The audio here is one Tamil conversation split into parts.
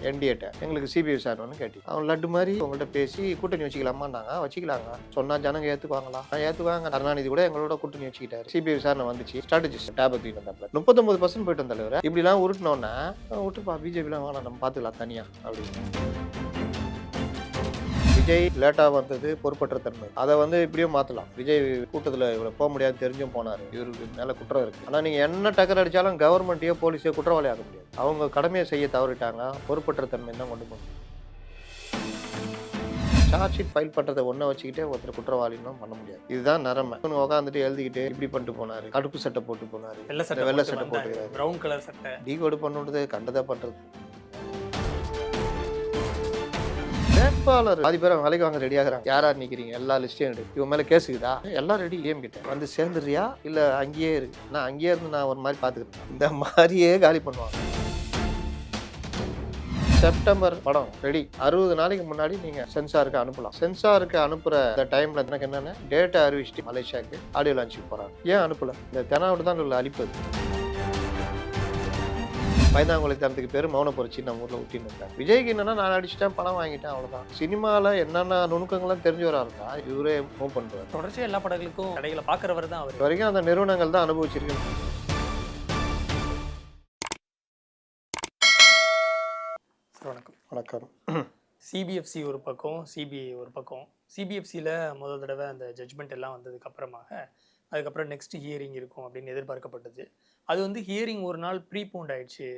என்டிஏட்ட எங்களுக்கு சிபிஐ விசாரணைன்னு கேட்டி அவன் லட்டு மாதிரி உங்கள்கிட்ட பேசி கூட்டணி வச்சுக்கலாமான்னாங்க. வச்சுக்கலாங்க சொன்னா ஜனங்க ஏற்றுக்குவாங்களா? ஏற்றுக்குவாங்க. கருணாநிதி கூட எங்களோட கூட்டணி வச்சுக்கிட்டாரு. சிபிஐ விசாரணை வந்துச்சு. ஸ்ட்ராட்டஜிஸ்ட் டேப் தூக்கிட்டு வந்தாப்புல 39% போயிட்டு வந்தாரு. இப்படிலாம் உருட்டினோன்னா விட்டுப்பா பிஜேபிலாம் வேணாம் நம்ம பார்த்துக்கலாம் தனியா அப்படின்னு. விஜய் லேட்டாக வந்தது பொறுப்பற்ற தன்மை. அதை இப்படியும் மாற்றலாம். விஜய் கூட்டத்தில் இவ்வளோ போக முடியாது தெரிஞ்சும் போனார். இவருக்கு மேலே குற்றம் இருக்குது. ஆனால் நீங்கள் என்ன டக்கர் அடித்தாலும் கவர்மெண்ட்டையோ போலீஸையோ குற்றவாளி ஆக முடியாது. அவங்க கடமையை செய்ய தவறிட்டாங்க. பொறுப்பற்ற தன்மை தான் கொண்டு போகணும். சார்ஜ் ஷீட் ஃபைல் பண்ணுறதை ஒன்றை வச்சுக்கிட்டே ஒருத்தர் குற்றவாளின்னு பண்ண முடியாது. இதுதான் நிறமை. உட்காந்துட்டு எழுதிக்கிட்டு இப்படி பண்ணிட்டு போனார். கடுப்பு சட்டை போட்டு போனார். வெள்ளை சட்டை போட்டுக்கிறாரு. ப்ரௌன் கலர் சட்டை டீகோடு பண்ணுறது கண்டதாக பண்ணுறது. வேட்பாளர் பாதி பேர் வேலைக்கு வாங்க ரெடி ஆகிறாங்க. யார் நிற்கிறீங்க எல்லா லிஸ்ட்டையும் எடு. இவன் மேலே கேஸுக்குதா எல்லாம் ரெடி. ஏம் கிட்ட சேர்ந்துறியா இல்லை அங்கேயே இருக்கு. நான் அங்கேயே இருந்து நான் ஒரு மாதிரி பார்த்துக்கிட்டேன். இந்த மாதிரியே காலி பண்ணுவாங்க. செப்டம்பர் படம் ரெடி. 60 நாளைக்கு முன்னாடி நீங்கள் சென்சாருக்கு அனுப்பலாம். சென்சாருக்கு அனுப்புகிற டைமில் எனக்கு என்னென்ன டேட்டை அறிவிச்சுட்டு மலேசியாவுக்கு ஆடியோ லான்ச்சுக்கு போகிறாங்க. ஏன் அனுப்பலை? இந்த தெனாவோடு தான் உள்ள அழிப்பது. பயந்தாங்குளத்தனத்துக்கு பேர் மௌன புரட்சி நம்ம ஊரில் ஊட்டின்னு இருக்காங்க. விஜய்க்கு என்னன்னா நான் அடிச்சுட்டேன் பணம் வாங்கிட்டேன் அவ்வளோதான். சினிமாவில் என்னென்ன நுணுக்கங்கள்லாம் தெரிஞ்சவராக இருந்தா இவரே மூவ் பண்ணுவார். தொடர்ச்சியாக எல்லா படங்களுக்கும் கடைகளை பார்க்குறவர் தான் அவர். வரைக்கும் அந்த நிறுவனங்கள் தான் அனுபவிச்சிருக்கேன். வணக்கம். வணக்கம். சிபிஎஃப்சி ஒரு பக்கம், சிபிஐ ஒரு பக்கம். சிபிஎஃப்சியில் முதல் தடவை அந்த ஜட்ஜ்மெண்ட் எல்லாம் வந்ததுக்கு அப்புறமாக அதுக்கப்புறம் நெக்ஸ்ட் ஹியரிங் இருக்கும் அப்படின்னு எதிர்பார்க்கப்பட்டது. அது ஹியரிங் ஒரு நாள் ப்ரீபோண்ட் ஆயிடுச்சு.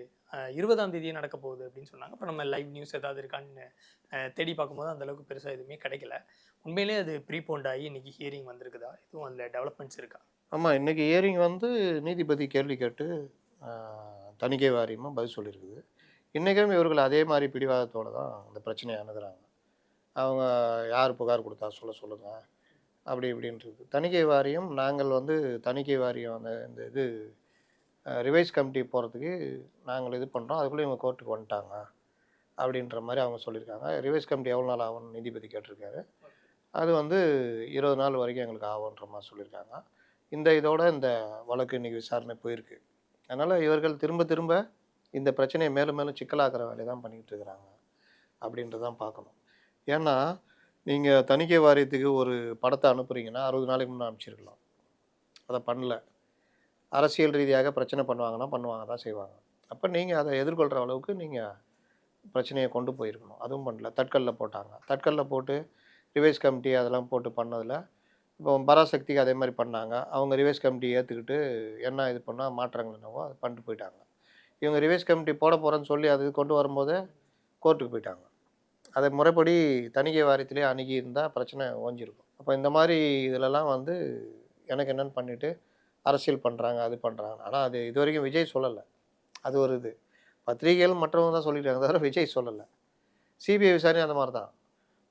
20ஆம் தேதியே நடக்க போகுது அப்படின்னு சொன்னாங்க. அப்புறம் நம்ம லைவ் நியூஸ் ஏதாவது இருக்கான்னு தேடி பார்க்கும்போது அந்தளவுக்கு பெருசாக எதுவுமே கிடைக்கல. உண்மையிலே அது ப்ரீபோண்ட் ஆகி இன்றைக்கி ஹியரிங் வந்திருக்குதா? இதுவும் அதில் டெவலப்மெண்ட்ஸ் இருக்கா? ஆமாம், இன்றைக்கி ஹியரிங் நீதிபதி கேள்வி கேட்டு தணிக்கை வாரியமாக பதில் சொல்லியிருக்குது. இன்றைக்கும் இவர்கள் அதே மாதிரி பிடிவாதத்தோடு தான் அந்த பிரச்சனையை அணுகிறாங்க. அவங்க யார் புகார் கொடுத்தா சொல்லுங்கள் அப்படி இப்படின்றது. தணிக்கை வாரியம் நாங்கள் தணிக்கை வாரியம் இந்த இது ரிவைஸ் கமிட்டி போகிறதுக்கு நாங்கள் இது பண்ணுறோம். அதுக்குள்ளே இவங்க கோர்ட்டுக்கு வந்துட்டாங்க அப்படின்ற மாதிரி அவங்க சொல்லியிருக்காங்க. ரிவைஸ் கமிட்டி எவ்வளோ நாள் ஆகும்னு நீதிபதி கேட்டிருக்காரு. அது 20 நாள் வரைக்கும் எங்களுக்கு ஆகுன்ற மாதிரி சொல்லியிருக்காங்க. இந்த வழக்கு இன்றைக்கி விசாரணை போயிருக்கு. அதனால் இவர்கள் திரும்ப இந்த பிரச்சனையை மேலும் மேலும் சிக்கலாக்குற வேலையை தான் பண்ணிக்கிட்டு இருக்கிறாங்க அப்படின்றதான் பார்க்கணும். ஏன்னா நீங்கள் தணிக்கை வாரியத்துக்கு ஒரு படத்தை அனுப்புகிறீங்கன்னா 60 நாளைக்கு முன்னே அனுப்பிச்சிருக்கலாம். அதை பண்ணல. அரசியல் ரீதியாக பிரச்சனை பண்ணுவாங்க தான் செய்வாங்க. அப்போ நீங்கள் அதை எதிர்கொள்கிற அளவுக்கு நீங்கள் பிரச்சனையை கொண்டு போயிருக்கணும். அதுவும் பண்ணல. தட்கலில் போட்டாங்க. தட்கலில் போட்டு ரிவைஸ் கமிட்டி அதெல்லாம் போட்டு பண்ணதில் இப்போ பராசக்திக்கு அதே மாதிரி பண்ணாங்க. அவங்க ரிவைஸ் கமிட்டி ஏற்றுக்கிட்டு என்ன இது பண்ணால் மாற்றங்கள் என்னவோ அதை பண்ணிட்டு போயிட்டாங்க. இவங்க ரிவைஸ் கமிட்டி போட போகிறேன்னு சொல்லி அது கொண்டு வரும்போது கோர்ட்டுக்கு போயிட்டாங்க. அதை முறைப்படி தணிக்கை வாரியத்திலே அணுகி இருந்தால் பிரச்சனை ஓஞ்சிருக்கும். அப்போ இந்த மாதிரி இதிலெல்லாம் எனக்கு என்னென்னு பண்ணிவிட்டு அரசியல் பண்ணுறாங்க அது பண்ணுறாங்க. ஆனால் அது இது வரைக்கும் விஜய் சொல்லலை. அது ஒரு இது பத்திரிகைகள் மற்றவங்க தான் சொல்லிட்டாங்க தவிர விஜய் சொல்லலை. சிபிஐ விசாரணை அந்த மாதிரி தான்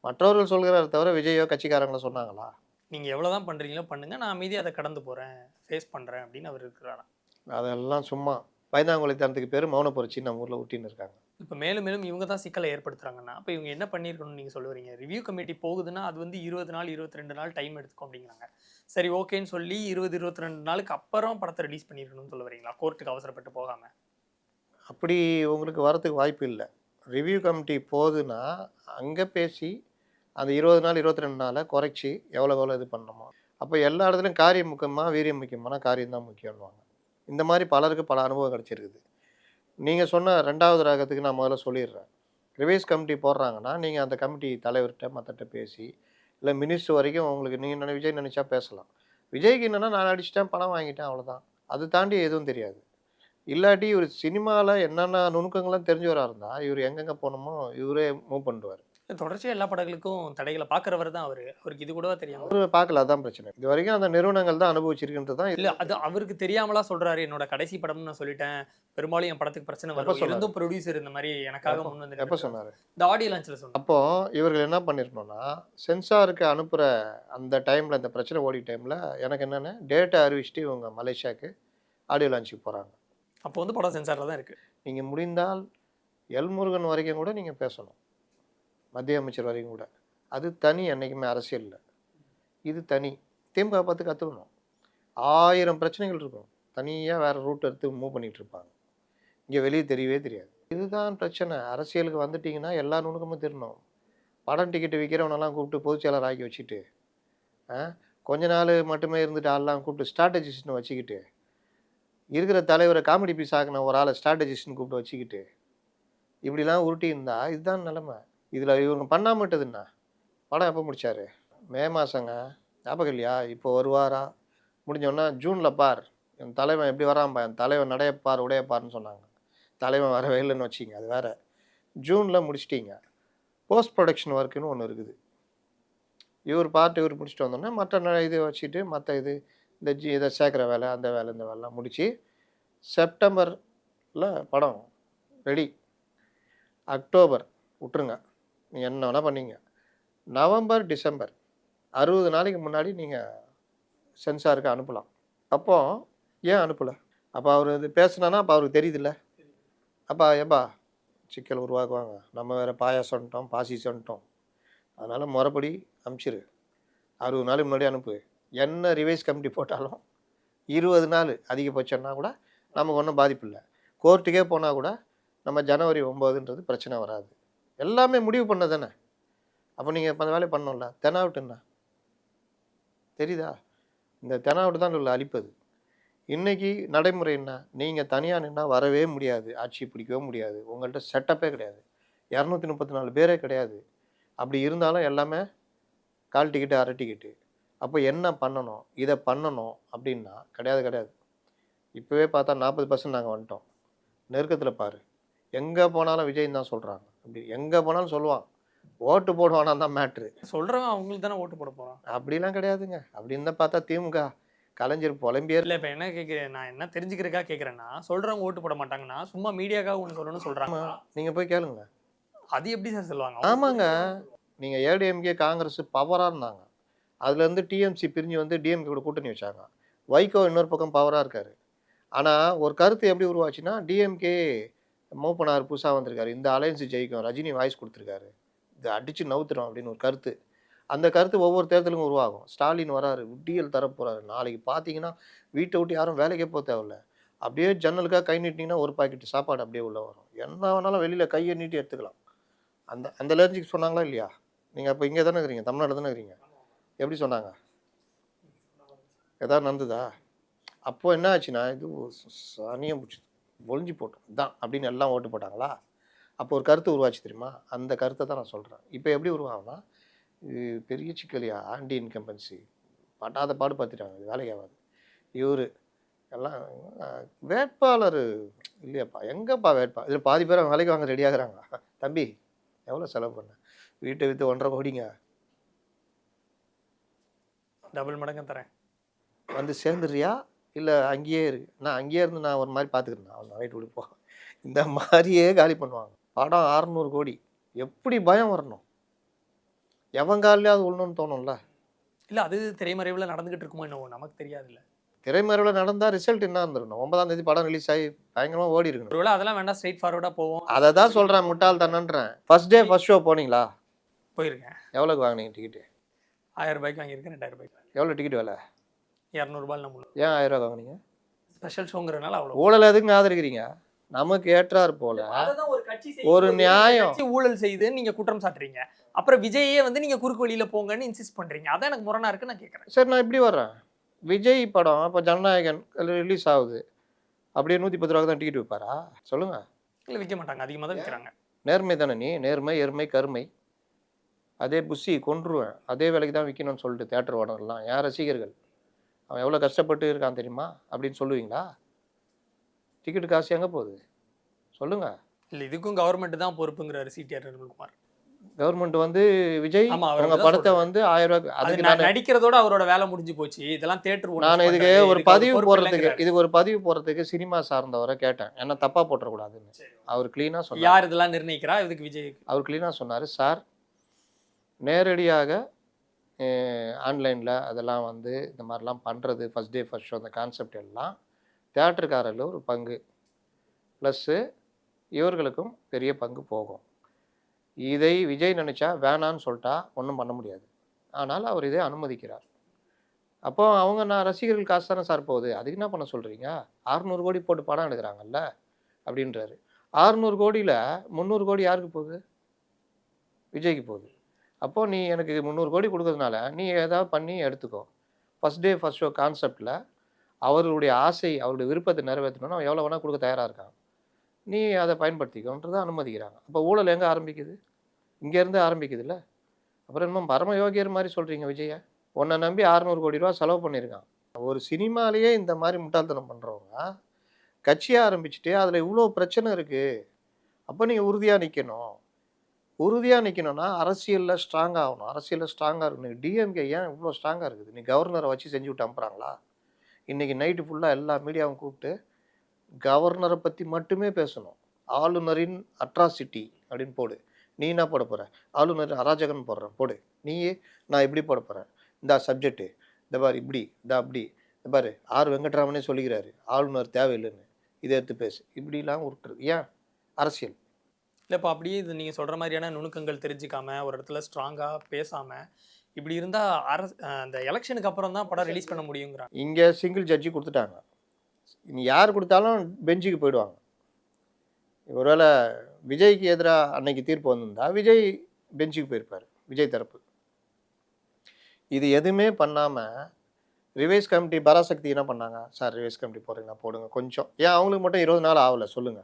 மற்றவர்கள் சொல்கிறார தவிர விஜயோ கட்சிக்காரங்கள சொன்னாங்களா? நீங்கள் எவ்வளோ தான் பண்ணுறீங்களோ பண்ணுங்கள், நான் மீதி அதை கடந்து போகிறேன், ஃபேஸ் பண்ணுறேன் அப்படின்னு அவர் இருக்கிறாரா? அதெல்லாம் சும்மா பயந்தாங்குளத்தனத்துக்கு பேர் மௌன புரட்சி நம்ம ஊரில் ஊட்டின்னு இருக்காங்க. இப்போ மேலும் இவங்க தான் சிக்கலை ஏற்படுத்துறாங்கன்னா அப்போ இவங்க என்ன பண்ணியிருக்கணும்னு நீங்கள் சொல்லுவீங்க? ரிவ்யூ கமிட்டி போகுதுன்னா அது 20 நாள் 22 நாள் டைம் எடுத்துக்கும் அப்படிங்கிறாங்க. சரி ஓகேன்னு சொல்லி 20-22 நாளுக்கு அப்புறம் படத்தை ரிலீஸ் பண்ணியிருக்கணும்னு சொல்ல வரீங்களா? கோர்ட்டுக்கு அவசரப்பட்டு போகாமல். அப்படி உங்களுக்கு வரத்துக்கு வாய்ப்பு இல்லை. ரிவ்யூ கமிட்டி போகுதுன்னா அங்கே பேசி அந்த 20 நாள் 22 நாளை குறைச்சி எவ்வளோ இது பண்ணணுமோ. அப்போ எல்லா இடத்துலையும் காரியம் முக்கியமாக வீரியம் முக்கியமான காரியம் தான் முக்கியம்வாங்க. இந்த மாதிரி பலருக்கு பல அனுபவம் கிடச்சிருக்குது. நீங்கள் சொன்ன 2வது ரகத்துக்கு நான் முதல்ல சொல்லிடுறேன். ரிவைஸ் கமிட்டி போடுறாங்கன்னா நீங்கள் அந்த கமிட்டி தலைவர்கிட்ட மற்றட்ட பேசி இல்லை மினிஸ்டர் வரைக்கும் உங்களுக்கு நீங்கள் விஜய் நினச்சா பேசலாம். விஜய்க்கு என்னென்னா நான் அடிச்சிட்டேன் பணம் வாங்கிட்டேன் அவ்வளோதான். அது தாண்டி எதுவும் தெரியாது. இல்லாட்டி இவர் சினிமாவில் என்னென்ன நுணுக்கங்கள்லாம் தெரிஞ்சவராக இருந்தால் இவர் எங்கெங்கே போகணுமோ இவரே மூவ் பண்ணுவார். தொடர்ச்சியாக எல்லா படங்களுக்கும் தடைகளை பார்க்குறவர் தான் அவருக்கு இது கூடவா தெரியாமல்? அவர் பார்க்கல, அதான் பிரச்சனை. இது வரைக்கும் அந்த நிறுவனங்கள் தான் அனுபவிச்சிருக்கின்றது தான். இல்லை அது அவருக்கு தெரியாமலா சொல்கிறாரு. என்னோட கடைசி படம்னு நான் சொல்லிட்டேன், பெரும்பாலும் என் படத்துக்கு பிரச்சனை வரும். இருந்தும் ப்ரொடியூசர் இந்த மாதிரி எனக்காக முன் வந்து எப்போ சொன்னார்? இந்த ஆடியோ லான்ச்சில் சொன்னார். அப்போது இவர்கள் என்ன பண்ணியிருக்கணும்னா சென்சாருக்கு அனுப்புகிற அந்த டைமில் இந்த பிரச்சனை ஓடி டைமில் எனக்கு என்னென்ன டேட்டை அறிவிச்சுட்டு இவங்க மலேசியாவுக்கு ஆடியோ லான்ச்சுக்கு போகிறாங்க. அப்போ படம் சென்சாரில் தான் இருக்குது. நீங்கள் முடிந்தால் எல்முருகன் வரைக்கும் கூட நீங்கள் பேசணும், மத்திய அமைச்சர் வரைக்கும் கூட. அது தனி. என்றைக்குமே அரசியலில் இது தனி. திமுக பார்த்து கற்றுக்கணும். 1000 பிரச்சனைகள் இருக்கும். தனியாக வேறு ரூட் எடுத்து மூவ் பண்ணிகிட்டு இருப்பாங்க. இங்கே வெளியே தெரியவே தெரியாது. இதுதான் பிரச்சனை. அரசியலுக்கு வந்துட்டீங்கன்னா எல்லா நுணுக்கமும் தெரியணும். படம் டிக்கெட் விற்கிறவனெல்லாம் கூப்பிட்டு பொதுச் செயலர் ஆக்கி வச்சுட்டு, ஆ கொஞ்ச நாள் மட்டுமே இருந்துட்டு ஆள்லாம் கூப்பிட்டு ஸ்ட்ராட்டஜிஸ்ட்னு வச்சுக்கிட்டு, இருக்கிற தலைவரை காமெடி பீஸ் ஆக்குன ஒரு ஆளை ஸ்ட்ராட்டஜிஸ்ட்னு கூப்பிட்டு வச்சுக்கிட்டு, இப்படிலாம் உருட்டி இருந்தா இதுதான் நிலைமை. இதில் இவங்க பண்ணாம விட்டது என்ன? படம் எப்போ முடிச்சாரு? மே மாசங்க. ஞாபகம் இல்லையா? இப்போ வருவாரா? முடிஞ்சோடனே ஜூன்ல பார், என் தலைவன் எப்படி வரான் பார், என் தலைவன் நடையப்பார் உடையப்பார்ன்னு சொன்னாங்க. தலைவன் வரவே இல்லைன்னு வச்சிங்க, அது வேற. ஜூன்ல முடிச்சிட்டீங்க. போஸ்ட் ப்ரொடக்ஷன் ஒர்க்குன்னு ஒன்று இருக்குது. இவர் பார்ட் இவர் முடிச்சுட்டு வந்தோடனே மற்ற இதை வச்சுட்டு மற்ற இது இந்த இதை சேர்க்குற வேலை, அந்த வேலை, இந்த வேலைலாம் முடித்து செப்டம்பரில் படம் ரெடி. அக்டோபர் விட்டுருங்க, நீங்கள் என்ன வேணால் பண்ணீங்க. நவம்பர், டிசம்பர் 60 நாளைக்கு முன்னாடி நீங்கள் சென்சாருக்கு அனுப்பலாம். அப்போ ஏன் அனுப்பலை? அப்போ அவர் இது பேசுனானா அப்போ அவருக்கு தெரியுதுல்ல. அப்போ ஏப்பா சிக்கல் உருவாக்குவாங்க, நம்ம வேறு பாயாசம்ட்டோம் பாசிசம்ட்டோம், அதனால் முறைப்படி அனுப்பிச்சிரு. 60 நாளுக்கு முன்னாடி அனுப்பு. என்ன ரிவைஸ் கமிட்டி போட்டாலும் 20 நாள் அதிகபட்சம்னா கூட நமக்கு ஒன்றும் பாதிப்பு இல்லை. கோர்ட்டுக்கே போனால் கூட நம்ம ஜனவரி 9ன்றது பிரச்சனை வராது. எல்லாமே முடிவு பண்ண தானே. அப்போ நீங்கள் அந்த வேலையை பண்ணோம்ல. தெனாவட்டுன்னா தெரியுதா? இந்த தெனாவட்டு தான் உள்ள அழிப்பது. இன்றைக்கி நடைமுறை என்ன? நீங்கள் தனியாக நின்னா வரவே முடியாது, ஆட்சி பிடிக்கவே முடியாது. உங்கள்கிட்ட செட்டப்பே கிடையாது, 234 பேரே கிடையாது. அப்படி இருந்தாலும் எல்லாமே கால் டிக்கெட்டு அரை டிக்கெட்டு. அப்போ என்ன பண்ணணும்? இதை பண்ணணும் அப்படின்னா கிடையாது. இப்போவே பார்த்தா 40% நாங்கள் வந்துட்டோம். நெருக்கத்தில் பாரு, எங்கே போனாலும் விஜய்ன்னு தான் சொல்கிறாங்க. அப்படி எங்கே போனாலும் சொல்லுவான், ஓட்டு போடுவானா தான் மேட்ரு. சொல்கிறவன் அவங்களுக்கு தானே ஓட்டு போட போகிறான். அப்படிலாம் கிடையாதுங்க. அப்படின்னு தான் பார்த்தா திமுக கலைஞர் புலம்பியர். இல்லை இப்போ என்ன கேட்குறேன், நான் என்ன தெரிஞ்சுக்கிறக்கா கேட்குறேன்னா, சொல்கிறவங்க ஓட்டு போட மாட்டாங்கன்னா சும்மா மீடியாக்காக ஒன்று சொல்லணும்னு சொல்கிறாங்க. நீங்கள் போய் கேளுங்க. அது எப்படி சார் சொல்லுவாங்க? ஆமாங்க, நீங்கள் ஏடிஎம்கே காங்கிரஸ் பவராக இருந்தாங்க, அதுலேருந்து டிஎம்சி பிரிஞ்சு வந்து டிஎம்கே கூட கூட்டணி வச்சாங்க. வைகோ இன்னொரு பக்கம் பவராக இருக்கார். ஆனால் ஒரு கருத்து எப்படி உருவாச்சுன்னா, டிஎம்கே மூவ் பண்ணார், புதுசாக வந்திருக்காரு, இந்த அலையன்ஸ் ஜெயிக்கும், ரஜினி வாய்ஸ் கொடுத்துருக்காரு, இது அடித்து நவுத்துறோம் அப்படின்னு ஒரு கருத்து. அந்த கருத்து ஒவ்வொரு தேர்தலுக்கும் உருவாகும். ஸ்டாலின் வராரு, விட்டியல் தரப்போகிறாரு, நாளைக்கு பார்த்தீங்கன்னா வீட்டை விட்டு யாரும் வேலைக்கே போக தேவையில்ல, அப்படியே ஜன்னலுக்காக கை நீட்டிங்கன்னா ஒரு பாக்கெட்டு சாப்பாடு அப்படியே உள்ளே வரும். என்ன வேணாலும் வெளியில் கையை நீட்டி எடுத்துக்கலாம். அந்த அந்த லேர்ஜிக்கு சொன்னாங்களா இல்லையா? நீங்கள் அப்போ இங்கே தானே இருக்கிறீங்க, தமிழ்நாடு தானே இருக்கிறீங்க. எப்படி சொன்னாங்க? எதாவது நடந்ததா? அப்போது என்ன ஆச்சுன்னா, இது சனியம் பிடிச்சிது, ஒழிஞ்சு போட்டோம் இதான் அப்படின்னு எல்லாம் ஓட்டு போட்டாங்களா? அப்போ ஒரு கருத்து உருவாச்சு தெரியுமா? அந்த கருத்தை தான் நான் சொல்கிறேன். இப்போ எப்படி உருவாகும்னா, இது பெரிய சிக்கலையா, ஆன்டி இன்கம்பன்சி பட்டாத பாடு பார்த்துட்டாங்க, இது வேலைக்கு ஆகாது. இவர் எல்லாம் வேட்பாளர் இல்லையாப்பா, எங்கேப்பா வேட்பாளர்? இதில் பாதி பேர் அவங்க வேலைக்கு வாங்க ரெடியாகிறாங்க. தம்பி எவ்வளோ செலவு பண்ண? வீட்டை விற்று 1.5 கோடிங்க. டபுள் மடங்கு தரேன், வந்து சேர்ந்துடுறியா இல்லை அங்கேயே இருக்கு? நான் அங்கேயே இருந்து நான் ஒரு மாதிரி பார்த்துக்கிறேன், அவன் ரைட் விடுப்போம், இந்த மாதிரியே காலி பண்ணுவாங்க. படம் 600 கோடி, எப்படி பயம் வரணும்? எவங்காலையாவது விழணும்னு தோணும்ல. இல்லை அது திரைமறைவில் நடந்துகிட்டு இருக்குமோ என்னவோ நமக்கு தெரியாதுல்ல. திரைமறைவில் நடந்தால் ரிசல்ட் என்ன இருந்திருக்கணும்? 9ஆம் தேதி படம் ரிலீஸ் ஆகி பயங்கரமாக ஓடி இருக்கணும். ஒருவேளை அதெல்லாம் வேண்டாம், ஸ்ட்ரைட் ஃபார்வர்டாக போவோம். அதை தான் சொல்கிறேன், முட்டாள் தானன்றேன். ஃபர்ஸ்ட் டே ஃபர்ஸ்ட் ஷோ போனீங்களா? போயிருக்கேன். எவ்வளோக்கு வாங்கினீங்க டிக்கெட்டு? 1000 ரூபாய்க்கு வாங்கியிருக்கேன், 2000 ரூபாய்க்கு. எவ்வளோ டிக்கெட் விலை? 200 ரூபாய் நம்மளும். ஏன் 1000 ரூபா வாங்கினீங்க? ஸ்பெஷல் ஷோங்கிறனால அவ்வளோ. ஊழல் எதுக்கு ஆதரிக்கிறீங்க? நமக்கு ஏற்றார் போல ஒரு நியாயம். ஊழல் செய்து நீங்க குற்றம் சாட்டுறீங்க, அப்புறம் விஜயே வந்து நீங்க குறுக்கு வழியில போங்கன்னு இன்சிஸ்ட் பண்றீங்க. அதான் எனக்கு முரணா இருக்கு, நான் கேட்கறேன். சரி, நான் இப்படி வர்றேன். விஜய் படம் இப்போ ஜனநாயகன் ரிலீஸ் ஆகுது, அப்படியே 110 ரூபா தான் டிக்கெட் விற்பாரா? சொல்லுங்க. இல்லை விற்க மாட்டாங்க, அதிகமாக தான் விற்கிறாங்க. நேர்மை தானே நீ? நேர்மை, எருமை, கருமை. அதே புஷி கொன்றுவேன், அதே வேலைக்கு தான் விற்கணும்னு சொல்லிட்டு தேட்டர் ஓனர்லாம் என் ரசிகர்கள், அவன் எவ்வளோ கஷ்டப்பட்டு இருக்கான் தெரியுமா அப்படின்னு சொல்லுவீங்களா? டிக்கெட்டு காசு எங்கே போகுது சொல்லுங்க. இல்லை இதுக்கும் கவர்மெண்ட் தான் பொறுப்புங்கிறாரு சிடிஆர் நிர்மல்குமார். கவர்மெண்ட் வந்து விஜய் ஆமா, அவங்க படத்தை வந்து 1000 ரூபாய் அதுக்கு நான் நடிக்கிறதோட அவரோட வேலை முடிஞ்சு போச்சு. இதெல்லாம் தேட்டர் நான் இதுக்கு ஒரு பதிவு போடுறதுக்கு, இதுக்கு ஒரு பதிவு போடுறதுக்கு சினிமா சார்ந்தவரை கேட்டேன், ஏன்னா தப்பா போட்டுறக்கூடாதுன்னு. அவர் கிளீனா சொன்னார். யார் இதெல்லாம் நிர்ணயிக்கிறா இதுக்கு? விஜய் அவர் கிளீனா சொன்னார், சார் நேரடியாக ஆன்லைனில் அதெல்லாம் வந்து இந்த மாதிரிலாம் பண்ணுறது, ஃபர்ஸ்ட் டே ஃபர்ஸ்ட் ஷோ, அந்த கான்செப்ட் எல்லாம் தேட்டருக்காரில் ஒரு பங்கு ப்ளஸ்ஸு இவர்களுக்கும் பெரிய பங்கு போகும். இதை விஜய் நினச்சா வேணான்னு சொல்லிட்டா ஒன்றும் பண்ண முடியாது. ஆனால் அவர் இதை அனுமதிக்கிறார். அப்போ அவங்க நான் ரசிகர்கள் காசு தானே சார் போகுது, அதுக்கு என்ன பண்ண சொல்கிறீங்க? 600 கோடி போட்டு படம் எடுக்கிறாங்கல்ல அப்படின்றாரு. 600 கோடியில் 300 கோடி யாருக்கு போகுது? விஜய்க்கு போகுது. அப்போ நீ எனக்கு 300 கோடி கொடுக்கறதுனால நீ ஏதாவது பண்ணி எடுத்துக்கோ. ஃபர்ஸ்ட் டே ஃபர்ஸ்ட் ஷோ கான்செப்ட்ல அவர்களுடைய ஆசை, அவருடைய விருப்பத்தை நிறைவேற்றணும்னா அவன் எவ்வளோ வேணா கொடுக்க தயாரா இருக்கான். நீ அதை பயன்படுத்திக்கோன்றத அனுமதிக்கிறாங்க. அப்போ ஊழல் எங்க ஆரம்பிக்குது? இங்கேருந்து ஆரம்பிக்குதுல்ல. அப்புறம் என்னமோ பரம யோகியர் மாரி சொல்றீங்க விஜய. உன்ன நம்பி 600 கோடி ரூவா செலவு பண்ணியிருக்கான். ஒரு சினிமாலயே இந்த மாரி முட்டாள்தனம் பண்றவங்க, கட்சிய ஆரம்பிச்சுட்டு அதுல இவ்ளோ பிரச்சனை இருக்கு. அப்ப நீங்க உறுதியா நிக்கணும். உறுதியா நிக்கணும்னா அரசியல்ல ஸ்ட்ராங் ஆகணும். அரசியல்ல ஸ்ட்ராங்கா இருக்கணும். டிஎம்கே ஏன் இவ்ளோ ஸ்ட்ராங்கா இருக்குது? நீ கவர்னர வச்சு செஞ்சு விட்டு அனுப்புறாங்களா? இன்னைக்கு நைட்டு ஃபுல்லா எல்லா மீடியாவும் கூப்பிட்டு கவர்னர பத்தி மட்டுமே பேசணும். ஆளுநரின் அட்ராசிட்டி அப்படின்னு போடு. நீ என்ன போட போற? ஆளுநர் அராஜகம்னு போடுறேன் போடு. நீயே நான் இப்படி போட போறேன். இந்தா சப்ஜெக்ட். இந்த பாரு இப்படி, இந்தா அப்படி. இந்த பாரு ஆர் வெங்கட்ராமனே சொல்லிக்கிறாரு. ஆளுநர் தேவையில்லைன்னு. இத எடுத்து பேசு. இப்படிலாம் உருட்டுறது. ஏன்? அரசியல். இல்ல இப்ப அப்படியே இது நீங்க சொல்ற மாதிரியான நுணுக்கங்கள் தெரிஞ்சுக்காம, ஒரு இடத்துல ஸ்ட்ராங்கா பேசாம, இப்படி இருந்தா அந்த எலக்ஷனுக்கு அப்புறம் தான் படம் ரிலீஸ் பண்ண முடியுங்கிறாங்க. இங்க சிங்கிள் ஜட்ஜி குடுத்துட்டாங்க. இனி யார் குடுத்தாலும் பெஞ்சுக்கு போயிடுவாங்க. ஒருவேள விஜய்க்கு எதிரா அன்னைக்கு தீர்ப்பு வந்திருந்தா, விஜய் பெஞ்சுக்கு போயிருப்பாரு. விஜய் தரப்பு. இது எதுவுமே பண்ணாம, ரிவைஸ் கமிட்டி பராசக்தி என்ன பண்ணாங்க? சார் ரிவைஸ் கமிட்டி போடுறீங்களா? போடுங்க கொஞ்சம். ஏன் அவங்களுக்கு மட்டும் 20 நாள் ஆகல சொல்லுங்க.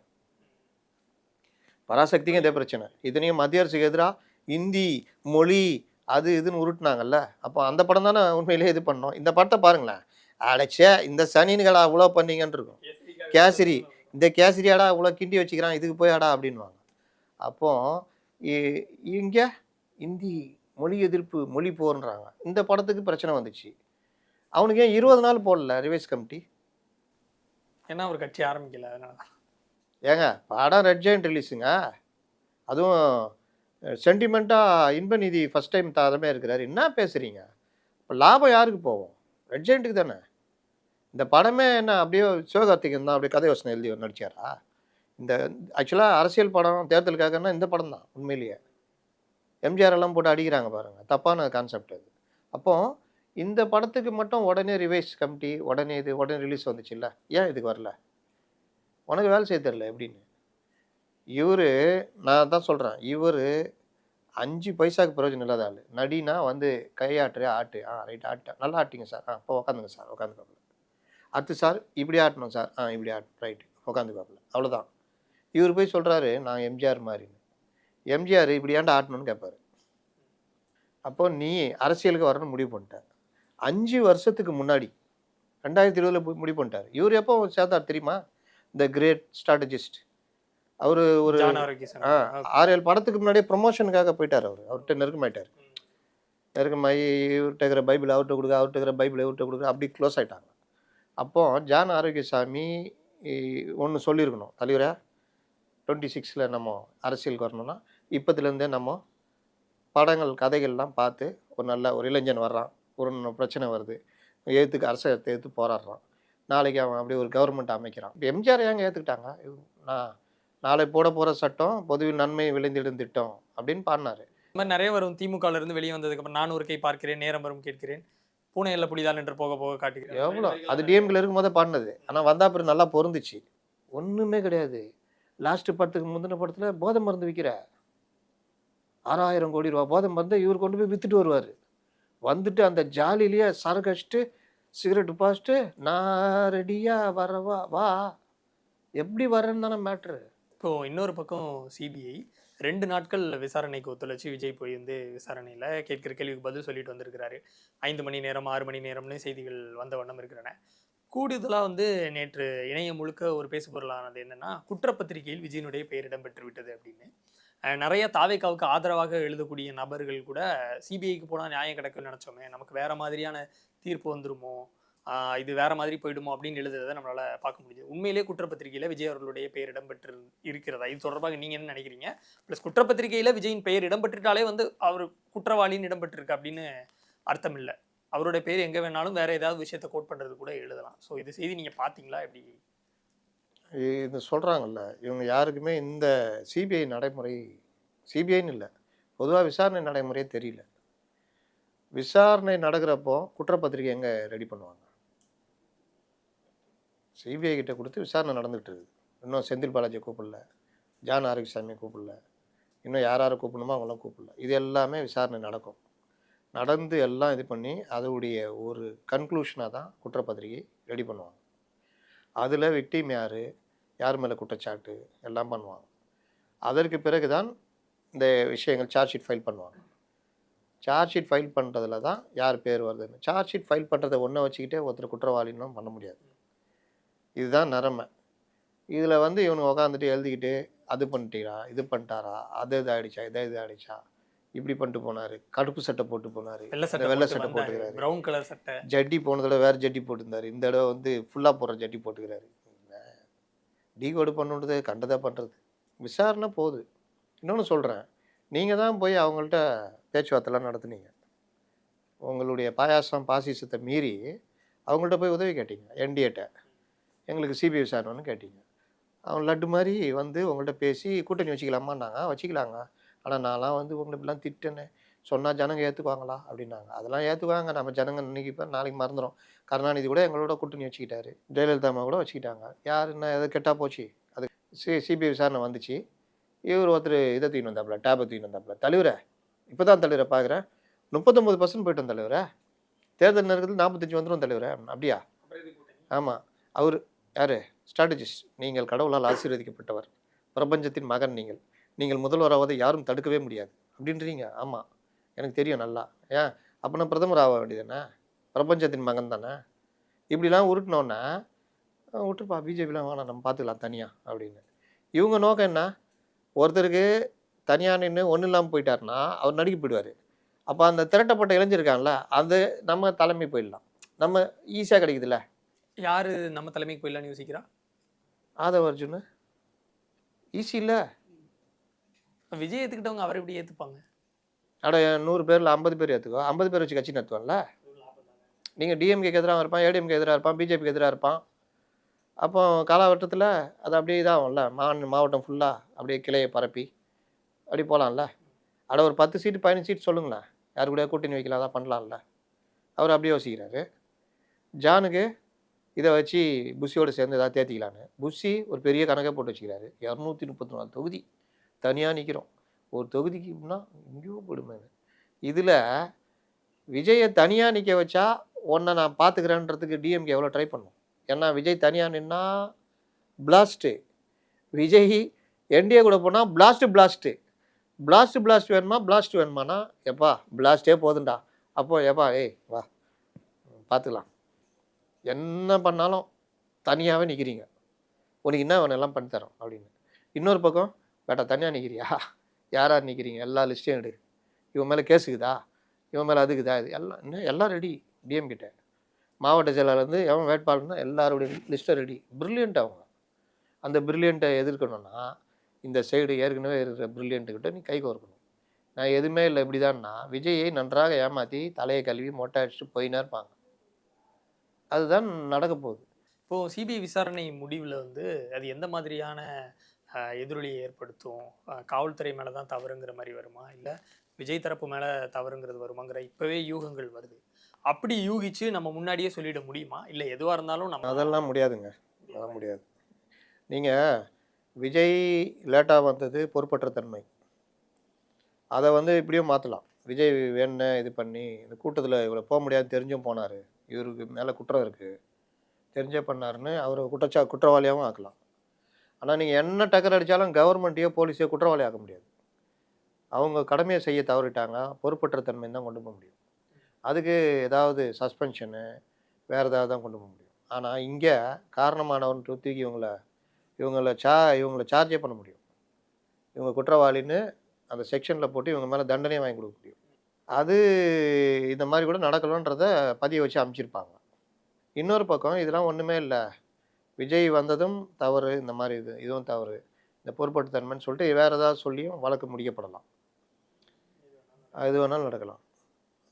பராசக்திக்கும் இதே பிரச்சனை. இத்தனையும் மத்திய அரசுக்கு எதிரா இந்தி, மொழி அது இதுன்னு உருட்டுனாங்கல்ல. அப்போ அந்த படம் தானே உண்மையிலேயே இது பண்ணோம். இந்த படத்தை பாருங்களேன். அடச்சே இந்த சனின்களா அவ்வளோ பண்ணீங்கன்னு இருக்கும். கேசரி இந்த கேசரியாடா இவ்வளோ கிண்டி வச்சுக்கிறான் இதுக்கு போயாடா அப்படின்வாங்க. அப்போ இங்க இந்தி மொழி எதிர்ப்பு மொழி போர்ன்றாங்க. இந்த படத்துக்கு பிரச்சனை வந்துச்சு. அவனுக்கு ஏன் 20 நாள் போடல ரிவைஸ் கமிட்டி? ஏன்னா ஒரு கட்சி ஆரம்பிக்கல அதனால. ஏங்க படம் ரெட் ஜெயண்ட் ரிலீஸுங்க. அதுவும் சென்டிமெண்ட்டாக இன்பநிதி ஃபஸ்ட் டைம் தரமே இருக்கிறாரு. என்ன பேசுகிறீங்க? இப்போ லாபம் யாருக்கு போகும்? ரெட் ஜெயண்ட்டுக்கு தானே. இந்த படமே என்ன அப்படியே சிவகார்த்திகேயன் தான் அப்படியே கதை யோசனை எழுதி நடிச்சாரா? இந்த ஆக்சுவலாக அரசியல் படம் தேர்தலுக்காகன்னா இந்த படம் தான் உண்மையிலேயே. எம்ஜிஆர் எல்லாம் போட்டு அடிக்கிறாங்க பாருங்கள். தப்பான கான்செப்ட் அது. அப்போ இந்த படத்துக்கு மட்டும் உடனே ரிவைஸ் கமிட்டி உடனே இது உடனே ரிலீஸ் வந்துச்சுல்ல. ஏன் இதுக்கு வரல? உனக்கு வேலை செய்ய தெரியல எப்படின்னு. இவரு நான் தான் சொல்கிறேன். இவர் 5 பைசாவுக்கு பிரயோஜனம் இல்லாத ஆள். நடினா வந்து கையாட்டுற ஆட்டு. ரைட் ஆட்டேன். நல்லா ஆட்டிங்க சார். இப்போ உட்காந்துங்க சார். உட்காந்துக்கோங்க. அடுத்து சார் இப்படி ஆட்டணும் சார். இப்படி ஆட்டணும். ரைட்டு. உட்காந்துக்கோங்க. அவ்வளோதான். இவர் போய் சொல்கிறாரு நான் எம்ஜிஆர் மாதிரின்னு. எம்ஜிஆர் இப்படி ஏன்டா ஆட்டணும்னு கேட்பாரு. அப்போ நீ அரசியலுக்கு வரணும்னு முடிவு பண்ணிட்ட. 5 வருஷத்துக்கு முன்னாடி 2020 முடிவு பண்ணிட்டார். இவர் எப்போ சேர்ந்தார் தெரியுமா? The great strategist. அவரு ஒரு 6-7 படத்துக்கு முன்னாடியே ப்ரொமோஷனுக்காக போயிட்டார். அவர்கிட்ட நெருக்கமாயிட்டார். நெருக்கமாகி இவர்கிட்ட இருக்கிற பைபிள் அவர்கிட்ட கொடுக்க, அவர்கிட்ட இருக்கிற பைபிள் இவர்கிட்ட கொடுக்க, அப்படி க்ளோஸ் ஆகிட்டாங்க. அப்போ ஜான் ஆரோக்கியசாமி ஒன்று சொல்லியிருக்கணும். தலைவரே 26ல் நம்ம அரசியலுக்கு வரணும்னா இப்போத்துலேருந்தே நம்ம படங்கள் கதைகள்லாம் பார்த்து ஒரு நல்ல ஒரு இளைஞன் வர்றான், ஒரு பிரச்சனை வருது, அரசத்தை எதிர்த்து போராடுறான், நாளைக்கு அவன் அப்படியே ஒரு கவர்மெண்ட் அமைக்கிறான். இப்போ எம்ஜிஆர் ஏங்க ஏற்றுக்கிட்டாங்க? நான் நாளை போட போகிற சட்டம் பொதுவில் நன்மை விளைந்திடும் திட்டம் அப்படின்னு பாடினாரு. இந்த மாதிரி நிறைய வரும். திமுகல இருந்து வெளியே வந்ததுக்கப்புறம் நான் ஒரு கை பார்க்கிறேன், நேரம் வரும் கேட்கிறேன், பூனை எல்ல புலிதான் என்று போக போக காட்டுகிறேன். எவ்வளோ அது டிஎம்கில் இருக்கும்போதே பாடினது. ஆனால் வந்தா பிறகு நல்லா பொருந்துச்சு. ஒன்றுமே கிடையாது. லாஸ்ட்டு படத்துக்கு முந்தின படத்தில் போதை மருந்து விற்கிற 6000 கோடி ரூபா போதை மருந்தை இவர் கொண்டு போய் விற்றுட்டு வருவார். வந்துட்டு அந்த ஜாலிலேயே சரக்கு அடிச்சுட்டு சிகரெட்டு பாசிட்டு நான் ரெடியாக வரவா வா எப்படி வரேன்னு தானே மேட்ரு. இப்போ இன்னொரு பக்கம் சிபிஐ 2 நாட்கள் விசாரணைக்கு ஒத்துழைச்சி விஜய் போய் வந்து விசாரணையில் கேட்கிற கேள்விக்கு பதில் சொல்லிட்டு வந்திருக்கிறாரு. 5 மணி நேரம் 6 மணி நேரம்னு செய்திகள் வந்த வண்ணம் இருக்கிறன. கூடுதலாக வந்து நேற்று இணையம் முழுக்க ஒரு பேசுபொருளானது என்னன்னா, குற்றப்பத்திரிகையில் விஜயனுடைய பெயர் இடம்பெற்று விட்டது அப்படின்னு. நிறைய தாவேக்காவுக்கு ஆதரவாக எழுதக்கூடிய நபர்கள் கூட சிபிஐக்கு போனால் நியாயம் கிடைக்கும்னு நினச்சோமே, நமக்கு வேற மாதிரியான தீர்ப்பு வந்துருமோ, இது வேற மாதிரி போயிடுமோ அப்படின்னு எழுதுறதை நம்மளால பார்க்க முடியுது. உண்மையிலேயே குற்றப்பத்திரிகையில் விஜய் அவர்களுடைய பெயர் இடம்பெற்று இருக்கிறதா? இது தொடர்பாக நீங்க என்ன நினைக்கிறீங்க? ப்ளஸ் குற்றப்பத்திரிகையில் விஜயின் பெயர் இடம்பெற்றுட்டாலே வந்து அவர் குற்றவாளின்னு இடம்பெற்றிருக்கு அப்படின்னு அர்த்தம் இல்லை. அவருடைய பேர் எங்கே வேணாலும் வேற ஏதாவது விஷயத்தை கோட் பண்ணுறது கூட எழுதலாம். ஸோ இது செய்தி நீங்கள் பார்த்தீங்களா? எப்படி இது சொல்கிறாங்கல்ல, இவங்க யாருக்குமே இந்த சிபிஐ நடைமுறை, சிபிஐன்னு இல்லை, பொதுவாக விசாரணை நடைமுறையே தெரியல. விசாரணை நடக்கிறப்போ குற்றப்பத்திரிகை எங்கே ரெடி பண்ணுவாங்க? சிபிஐ கிட்ட கொடுத்து விசாரணை நடந்துகிட்டு இருக்குது. இன்னும் செந்தில் பாலாஜியை கூப்பிடல, ஜான் ஆரோக்கியசாமியை கூப்பிடல, இன்னும் யார் யாரை கூப்பிடணுமோ அவங்களாம் கூப்பிடல. இது எல்லாமே விசாரணை நடக்கும். நடந்து எல்லாம் இது பண்ணி அதோடைய ஒரு கன்க்ளூஷனாக தான் குற்றப்பத்திரிகை ரெடி பண்ணுவாங்க. அதில் விக்டிம் யார், யார் மேலே குற்றச்சாட்டு எல்லாம் பண்ணுவாங்க. அதற்கு பிறகு தான் இந்த விஷயங்கள் சார்ஜ் ஷீட் ஃபைல் பண்ணுவாங்க. சார்ஜ் ஷீட் ஃபைல் பண்ணுறதுல தான் யார் பேர் வருதுன்னு. சார்ஜ் ஷீட் ஃபைல் பண்ணுறதை ஒன்றை வச்சுக்கிட்டே ஒருத்தர் குற்றவாளின்னு பண்ண முடியாது. இதுதான் நிறமை. இதில் வந்து இவனு உக்காந்துட்டு எழுதிக்கிட்டு அது பண்ணிட்டீரா, இது பண்ணிட்டாரா, அது இது ஆகிடுச்சா, இது ஆகிடுச்சா, இப்படி பண்ணிட்டு போனார், கருப்பு சட்டை போட்டு போனார், வெள்ளை சட்டை போட்டுக்கிறாரு, ப்ரௌன் கலர் சட்டை, ஜட்டி போன தடவை வேறு ஜட்டி போட்டுருந்தார், இந்த தடவை வந்து ஃபுல்லாக போடுற ஜட்டி போட்டுக்கிறாரு. டீகோடு பண்ணுறது கண்டதாக பண்ணுறது. விசாரணை போகுது. இன்னொன்று சொல்கிறேன், நீங்கள் தான் போய் அவங்கள்ட்ட பேச்சுவார்த்தைலாம் நடத்துனீங்க. உங்களுடைய பாசிசத்தை மீறி அவங்கள்ட்ட போய் உதவி கேட்டீங்க. என்டிஏட்ட எங்களுக்கு சிபிஐ விசாரணைன்னு கேட்டீங்க. அவன் லட்டு மாதிரி வந்து உங்கள்கிட்ட பேசி கூட்டணி வச்சுக்கலாமான்னாங்க. வச்சுக்கலாங்க, ஆனால் நான்லாம் வந்து உங்களை இப்படிலாம் திட்டேன்னு சொன்னால் ஜனங்க ஏற்றுக்குவாங்களா அப்படின்னாங்க. அதெல்லாம் ஏற்றுக்குவாங்க, நம்ம ஜனங்க இன்னைக்கு இப்போ நாளைக்கு மறந்துடும். கருணாநிதி கூட எங்களோட கூட்டணி வச்சுக்கிட்டாரு, ஜெயலலிதா அம்மா கூட வச்சுக்கிட்டாங்க. யார் என்ன எதை கெட்டா போச்சு. அது சிபிஐ விசாரணை வந்துச்சு. இவர் ஒருத்தர் இதை தூக்கின்னு வந்தாப்புல, டேபை தூக்கின்னு வந்தாப்புல. தலைவரை இப்போ தான் தலைவரை பார்க்குறேன், 39% போய்ட்டோம் தலைவரை, தேர்தல் நேரத்தில் 45 வந்துடும் தலைவரை. அப்படியா? ஆமாம். அவர் யார்? ஸ்ட்ராட்டஜிஸ்ட். நீங்கள் கடவுளால் ஆசீர்வதிக்கப்பட்டவர், பிரபஞ்சத்தின் மகன், நீங்கள் முதல்வராவதை யாரும் தடுக்கவே முடியாது அப்படின்றீங்க. ஆமாம், எனக்கு தெரியும் நல்லா. ஏன் அப்போ நான் பிரதமர் ஆக வேண்டியதுதானே, பிரபஞ்சத்தின் மகன் தானே. இப்படிலாம் உருட்டினோன்னா விட்டுருப்பா, பிஜேபிலாம் வேணாம், நம்ம பார்த்துக்கலாம் தனியாக அப்படின்னு. இவங்க நோக்கம் என்ன? ஒருத்தருக்கு தனியாக நின்று ஒன்றும் இல்லாமல் போயிட்டாருன்னா அவர் நடுக்கி போயிடுவார். அப்போ அந்த திரட்டப்பட்ட இளைஞருக்கான்ல, அது நம்ம தலைமை போயிடலாம், நம்ம ஈஸியாக கிடைக்குதுல்ல. யார் நம்ம தலைமைக்கு போயிடலான்னு யோசிக்கிறா? ஆதவ அர்ஜுன் ஈஸி இல்லை. விஜய் ஏற்றுக்கிட்டவங்க அவர் எப்படி ஏற்றுப்பாங்க? அட 100 பேரில் 50 பேர் ஏற்றுக்கோ, 50 பேர் வச்சு கட்சி நடத்துவான்ல. நீங்கள் டிஎம்கேக்கு எதிராக இருப்பான், ஏடிஎம்கே எதிராக இருப்பான், பிஜேபிக்கு எதிராக இருப்பான். அப்போ காலகட்டத்தில் அது அப்படியே தான் ஆகும்ல. மாவட்டம் ஃபுல்லாக அப்படியே கிளையை பரப்பி அப்படி போகலாம்ல. அட ஒரு 10 சீட்டு 15 சீட்டு சொல்லுங்களேன், யாரு கூட கூட்டணி வைக்கலாம், தான் பண்ணலாம்ல. அவர் அப்படியே யோசிக்கிறாரு. ஜானுக்கு இதை வச்சு புஷியோடு சேர்ந்து ஏதாவது தேர்த்திக்கலான்னு புஷி ஒரு பெரிய கணக்கை போட்டு வச்சுக்கிறாரு. 234 தொகுதி தனியாக நிற்கிறோம், ஒரு தொகுதிக்கு இப்படின்னா எங்கேயோ போடுமே. இதில் விஜயை தனியாக நிற்க வச்சா ஒன்றை நான் பார்த்துக்கிறேன்றதுக்கு டிஎம்கே எவ்வளோ ட்ரை பண்ணும். ஏன்னா விஜய் தனியாக நின்னா பிளாஸ்ட்டு, விஜய் என்டிஏ கூட போனால் பிளாஸ்ட்டு வேணுமானா எப்பா பிளாஸ்டே போதுண்டா. அப்போ எப்பா ஏய் வா பார்த்துக்கலாம், என்ன பண்ணாலும் தனியாகவே நிற்கிறீங்க, உனக்கு என்ன வேணும் எல்லாம் பண்ணித்தரோம் அப்படின்னு. இன்னொரு பக்கம் வேட்டா தனியாக நிற்கிறியா, யார் யார் நிற்கிறீங்க எல்லா லிஸ்ட்டையும் எடு, இவன் மேலே கேஸுக்குதா, இவன் மேலே அதுக்குதா, இது எல்லாம் இன்னும் எல்லாம் ரெடி. டிஎம் கிட்ட மாவட்ட செயலாளர்லேருந்து எவன் வேட்பாளர்னா எல்லாருடைய லிஸ்ட்டை ரெடி. ப்ரில்லியண்ட். அவங்க அந்த ப்ரில்லியண்ட்டை எதிர்க்கணும்னா இந்த சைடு ஏற்கனவே இருக்கிற ப்ரில்லியண்ட்டுக்கிட்ட நீ கை கோர்க்கணும். நான் எதுவுமே இல்லை இப்படி தான்னா விஜயை நன்றாக ஏமாற்றி தலையை கழுவி மொட்டை அடிச்சுட்டு போயினே இருப்பாங்க. அதுதான் நடக்க போகுது. இப்போது சிபிஐ விசாரணை முடிவில் வந்து அது எந்த மாதிரியான எதிரொலியை ஏற்படுத்தும்? காவல்துறை மேலே தான் தவறுங்கிற மாதிரி வருமா, இல்லை விஜய் தரப்பு மேலே தவறுங்கிறது வருமாங்கிற இப்போவே யூகங்கள் வருது. அப்படி யூகிச்சு நம்ம முன்னாடியே சொல்லிட முடியுமா, இல்லை எதுவாக இருந்தாலும் நம்ம? அதெல்லாம் முடியாதுங்க, அதெல்லாம் முடியாது. நீங்கள் விஜய் லேட்டாக வந்தது பொறுப்பற்ற தன்மை, அதை வந்து இப்படியும் மாற்றலாம். விஜய் வேணுன்னு இது பண்ணி இந்த கூட்டத்தில் இவ்வளோ போக முடியாது தெரிஞ்சும் போனார், இவருக்கு மேலே குற்றம் இருக்குது தெரிஞ்சே பண்ணாருன்னு அவரை குற்றவாளியாகவும் ஆக்கலாம். ஆனால் நீங்கள் என்ன டக்கர் அடித்தாலும் கவர்மெண்ட்டையோ போலீஸையோ குற்றவாளி ஆக்க முடியாது. அவங்க கடமையை செய்ய தவறிட்டாங்க, பொறுப்பற்ற தன்மை தான் கொண்டு போக முடியும். அதுக்கு ஏதாவது சஸ்பென்ஷனு வேறு ஏதாவது தான் கொண்டு போக முடியும். ஆனால் இங்கே காரணமானவன் தூக்கி இவங்களை சார்ஜே பண்ண முடியும். இவங்க குற்றவாளின்னு அந்த செக்ஷனில் போட்டு இவங்க மேலே தண்டனையை வாங்கி கொடுக்க முடியும். அது இந்த மாதிரி கூட நடக்கணுன்றத பதிய வச்சு அமைச்சிருப்பாங்க. இன்னொரு பக்கம் இதெல்லாம் ஒன்றுமே இல்லை, விஜய் வந்ததும் தவறு, இந்த மாதிரி இதுவும் தவறு, இந்த பொறுப்பற்ற தன்மைன்னு சொல்லிட்டு வேறு ஏதாவது சொல்லியும் வழக்கு முடிக்கப்படலாம். இது வேணாலும் நடக்கலாம்.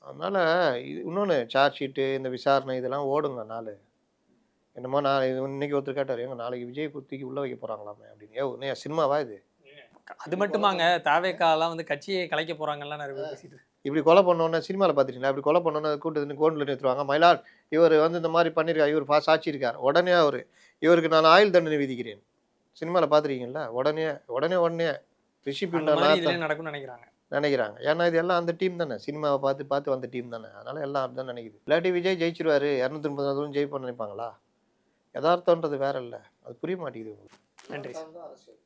அதனால் இது இன்னொன்று சார்ஜ் ஷீட்டு இந்த விசாரணை இதெல்லாம் ஓடுங்க நாள். என்னமோ நான் இன்னைக்கு ஒருத்தர் கேட்டார், எங்க நாளைக்கு விஜய் குத்திக்கு உள்ளே வைக்க போகிறாங்களாமே அப்படின்னு. சினிமாவா இது? அது மட்டுமாங்க, தாவேக்காலாம் வந்து கட்சியை கலைக்க போகிறாங்கலாம் நிறைய பேர் பேசிட்டு. இப்படி கொலை பண்ணோன்னே சினிமாவில் பார்த்துட்டீங்களா, இப்படி கொலை பண்ணோன்னே கூட்டத்துக்கு கோண்டில் நிறுத்துவாங்க. மயிலாட் இவர் வந்து இந்த மாதிரி பண்ணியிருக்கார், இவர் சாட்சி இருக்கார், உடனே இவருக்கு நான் ஆயுள் தண்டனை விதிக்கிறேன், சினிமாவில் பார்த்துருக்கீங்களா? உடனே உடனே உடனே ரிஷி அந்த பின்னா மாதிரி இதுலயும் நடக்கும்னு நினைக்கிறாங்க. நினைக்கிறாங்க. ஏன்னா இது எல்லாம் அந்த டீம் தானே. சினிமாவை பார்த்து பார்த்து வந்த டீம் தானே. அதனால எல்லாம் அப்படிதான் நினைக்குது. இல்லாட்டி விஜய் ஜெயிச்சிருவாரு 230 தூரம் ஜெயிப்பான்னு நினைப்பாங்களா? யதார்த்தம்ன்றது வேற இல்ல. அது புரிய மாட்டேங்குது உங்களுக்கு. நன்றி. தான் அரசியல்.